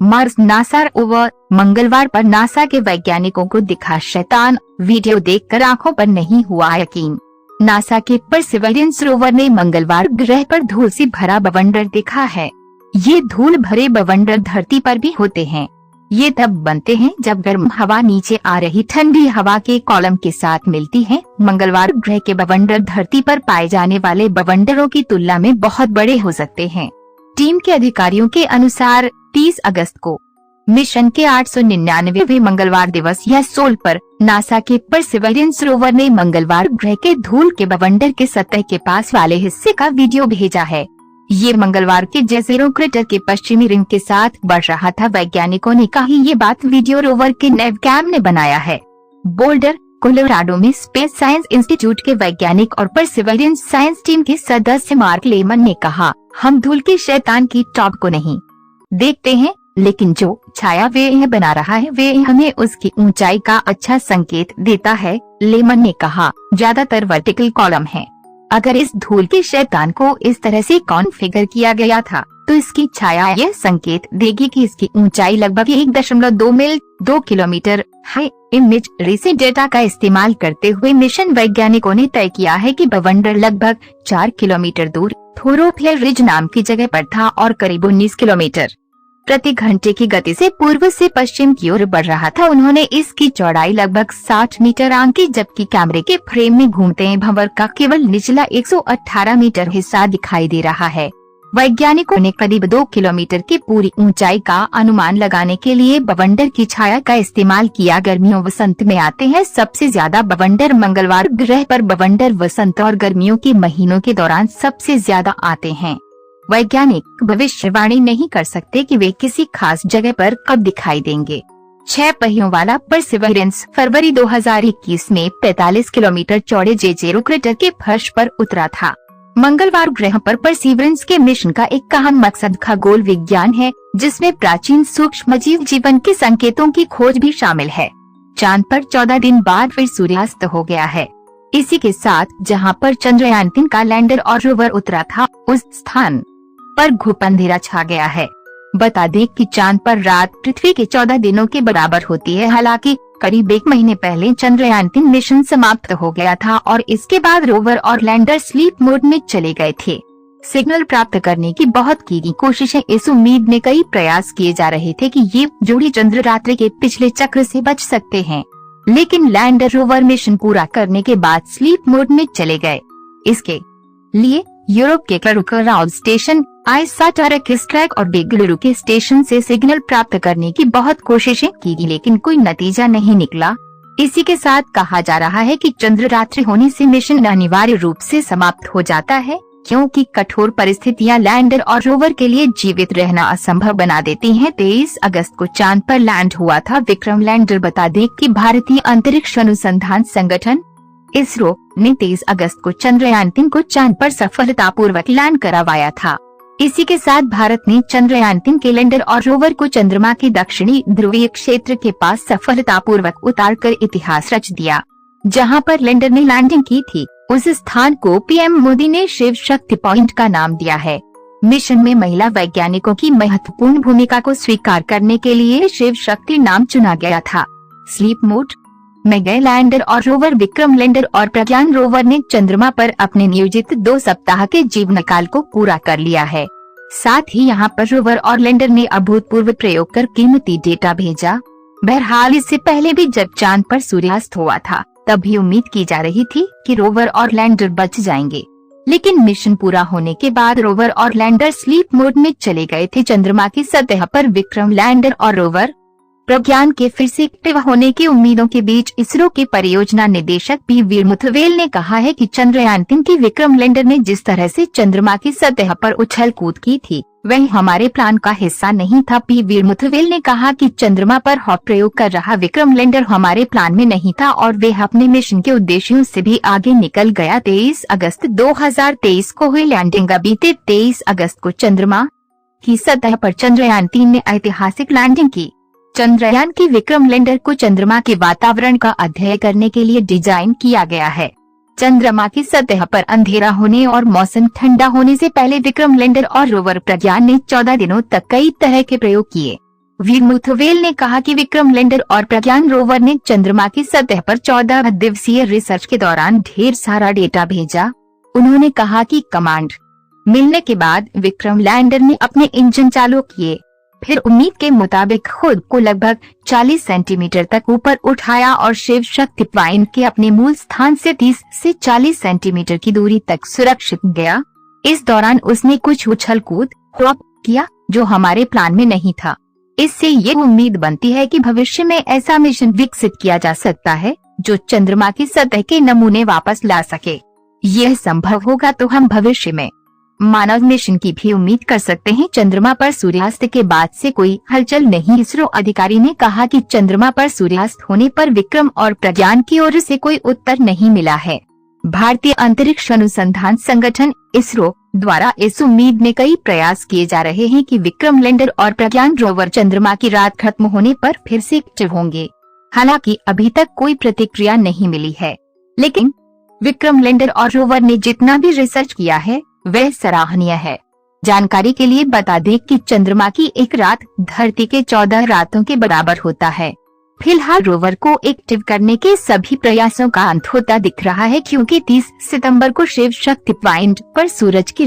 Mars NASA rover. मंगलवार पर NASA के वैज्ञानिकों को दिखा शैतान, वीडियो देखकर आंखों पर नहीं हुआ यकीन। नासा के परसिवरेंस रोवर ने मंगलवार ग्रह पर धूल से भरा बवंडर देखा है। ये धूल भरे बवंडर धरती पर भी होते हैं। ये तब बनते हैं जब गर्म हवा नीचे आ रही ठंडी हवा के कॉलम के साथ मिलती है। मंगलवार ग्रह के बवंडर धरती पर पाए जाने वाले बवंडरों की तुलना में बहुत बड़े हो सकते हैं। टीम के अधिकारियों के अनुसार 30 अगस्त को मिशन के 899वें मंगलवार दिवस या सोल पर नासा के परसिवरेंस रोवर ने मंगलवार ग्रह के धूल के बवंडर के सतह के पास वाले हिस्से का वीडियो भेजा है। ये मंगलवार के जेज़ेरो क्रेटर के पश्चिमी रिंग के साथ बढ़ रहा था। वैज्ञानिकों ने कहा ये बात वीडियो रोवर के नेवकैम ने बनाया है। बोल्डर, कोलोराडो में स्पेस साइंस इंस्टीट्यूट के वैज्ञानिक और परसिवरेंस साइंस टीम के सदस्य मार्क लेमन ने कहा, हम धूल के शैतान की टॉप को नहीं देखते हैं, लेकिन जो छाया वे यह बना रहा है वे हमें उसकी ऊंचाई का अच्छा संकेत देता है। लेमन ने कहा, ज्यादातर वर्टिकल कॉलम है। अगर इस धूल के शैतान को इस तरह से कॉन्फ़िगर किया गया था तो इसकी छाया यह संकेत देगी कि इसकी ऊंचाई लगभग 1.2 मील 2 किलोमीटर है। इमेज रीसे डेटा का इस्तेमाल करते हुए मिशन वैज्ञानिकों ने तय किया है कि बवंडर लगभग 4 किलोमीटर दूर थोरोफियर रिज नाम की जगह पर था और करीब 19 किलोमीटर प्रति घंटे की गति से पूर्व से पश्चिम की ओर बढ़ रहा था। उन्होंने इसकी चौड़ाई लगभग 60 मीटर आंकी, जबकि कैमरे के फ्रेम में घूमते हैं भंवर का केवल निचला 118 मीटर हिस्सा दिखाई दे रहा है। वैज्ञानिकों ने करीब 2 किलोमीटर की पूरी ऊंचाई का अनुमान लगाने के लिए बवंडर की छाया का इस्तेमाल किया। गर्मियों वसंत में आते हैं सबसे ज्यादा बवंडर। मंगलवार ग्रह पर बवंडर वसंत और गर्मियों के महीनों के दौरान सबसे ज्यादा आते हैं। वैज्ञानिक भविष्यवाणी नहीं कर सकते कि वे किसी खास जगह पर कब दिखाई देंगे। 6 पहियों वाला परसिवरेंस फरवरी 2021 में 45 किलोमीटर चौड़े जेज़ेरो क्रेटर के फर्श पर उतरा था। मंगलवार ग्रह पर परसिवरेंस के मिशन का एक अहम मकसद खगोल विज्ञान है, जिसमें प्राचीन सूक्ष्मजीव जीवन के संकेतों की खोज भी शामिल है। चांद पर 14 दिन बाद फिर सूर्यास्त हो गया है। इसी के साथ जहां पर चंद्रयान-3 का लैंडर और रोवर उतरा था, उस स्थान पर घुप अंधेरा छा गया है। बता दें कि चांद पर रात पृथ्वी के 14 दिनों के बराबर होती है। हालांकि करीब 1 महीने पहले चंद्रयान-3 मिशन समाप्त हो गया था और इसके बाद रोवर और लैंडर स्लीप मोड में चले गए थे। सिग्नल प्राप्त करने की बहुत की कोशिशें, इस उम्मीद में कई प्रयास किए जा रहे थे कि ये जोड़ी चंद्र रात्रि के पिछले चक्र से बच सकते हैं, लेकिन लैंडर रोवर मिशन पूरा करने के बाद स्लीप मोड में चले गए। इसके लिए यूरोप के क्राउड स्टेशन, आइसाटारकिस्ट्रैक और बेंगलुरु के स्टेशन से सिग्नल प्राप्त करने की बहुत कोशिशें की गई, लेकिन कोई नतीजा नहीं निकला। इसी के साथ कहा जा रहा है कि चंद्र रात्रि होने से मिशन अनिवार्य रूप से समाप्त हो जाता है, क्योंकि कठोर परिस्थितियां लैंडर और रोवर के लिए जीवित रहना असंभव बना देती हैं। 23 अगस्त को चांद पर लैंड हुआ था विक्रम लैंडर। बता दें कि भारतीय अंतरिक्ष अनुसंधान संगठन इसरो ने 23 अगस्त को चंद्रयान-3 को चांद पर सफलतापूर्वक लैंड करवाया था। इसी के साथ भारत ने चंद्रयान-3 के लैंडर और रोवर को चंद्रमा के दक्षिणी ध्रुवीय क्षेत्र के पास सफलतापूर्वक उतारकर इतिहास रच दिया। जहां पर लैंडर ने लैंडिंग की थी, उस स्थान को पीएम मोदी ने शिव शक्ति पॉइंट का नाम दिया है। मिशन में महिला वैज्ञानिकों की महत्वपूर्ण भूमिका को स्वीकार करने के लिए शिव शक्ति नाम चुना गया था। स्लीप मोड में गए लैंडर और रोवर विक्रम लैंडर और प्रज्ञान रोवर ने चंद्रमा पर अपने नियोजित 2 सप्ताह के जीवन काल को पूरा कर लिया है। साथ ही यहां पर रोवर और लैंडर ने अभूतपूर्व प्रयोग कर कीमती डेटा भेजा। बहरहाल इससे पहले भी जब चांद पर सूर्यास्त हुआ था, तब भी उम्मीद की जा रही थी कि रोवर और लैंडर बच जाएंगे, लेकिन मिशन पूरा होने के बाद रोवर और लैंडर स्लीप मोड में चले गए थे। चंद्रमा की सतह पर विक्रम लैंडर और रोवर प्रज्ञान के फिर से एक्टिव होने की उम्मीदों के बीच इसरो के परियोजना निदेशक पी वी मुथवेल ने कहा है कि चंद्रयान-3 की विक्रम लैंडर ने जिस तरह से चंद्रमा की सतह पर उछल कूद की थी, वह हमारे प्लान का हिस्सा नहीं था। पी वी मुथवेल ने कहा कि चंद्रमा पर हॉट प्रयोग कर रहा विक्रम लैंडर हमारे प्लान में नहीं था और वे अपने मिशन के उद्देश्यों से भी आगे निकल गया। 23 अगस्त 2023 को हुई लैंडिंग। बीते 23 अगस्त को चंद्रमा की सतह पर चंद्रयान-3 ने ऐतिहासिक लैंडिंग की। चंद्रयान की विक्रम लैंडर को चंद्रमा के वातावरण का अध्ययन करने के लिए डिजाइन किया गया है। चंद्रमा की सतह पर अंधेरा होने और मौसम ठंडा होने से पहले विक्रम लैंडर और रोवर प्रज्ञान ने 14 दिनों तक कई तरह के प्रयोग किए। वी मुथुवेल ने कहा कि विक्रम लैंडर और प्रज्ञान रोवर ने चंद्रमा की सतह पर 14 दिवसीय रिसर्च के दौरान ढेर सारा डेटा भेजा। उन्होंने कहा कि कमांड मिलने के बाद विक्रम लैंडर ने अपने इंजन चालू किए, फिर उम्मीद के मुताबिक खुद को लगभग 40 सेंटीमीटर तक ऊपर उठाया और शिव शक्ति पॉइंट के अपने मूल स्थान से 30 से 40 सेंटीमीटर की दूरी तक सुरक्षित गया। इस दौरान उसने कुछ उछल कूद किया जो हमारे प्लान में नहीं था। इससे ये उम्मीद बनती है कि भविष्य में ऐसा मिशन विकसित किया जा सकता है जो चंद्रमा की सतह के नमूने वापस ला सके। यह संभव होगा तो हम भविष्य में मानव मिशन की भी उम्मीद कर सकते हैं। चंद्रमा पर सूर्यास्त के बाद से कोई हलचल नहीं। इसरो अधिकारी ने कहा कि चंद्रमा पर सूर्यास्त होने पर विक्रम और प्रज्ञान की ओर से कोई उत्तर नहीं मिला है। भारतीय अंतरिक्ष अनुसंधान संगठन इसरो द्वारा इस उम्मीद में कई प्रयास किए जा रहे हैं कि विक्रम लैंडर और प्रज्ञान रोवर चंद्रमा की रात खत्म होने पर फिर से एक्टिव होंगे। हालांकि अभी तक कोई प्रतिक्रिया नहीं मिली है, लेकिन विक्रम लैंडर और रोवर ने जितना भी रिसर्च किया है वह सराहनीय है। जानकारी के लिए बता दें कि चंद्रमा की एक रात धरती के 14 रातों के बराबर होता है। फिलहाल रोवर को एक्टिव करने के सभी प्रयासों का अंत होता दिख रहा है, क्योंकि 30 सितंबर को शिव शक्ति पॉइंट पर सूरज की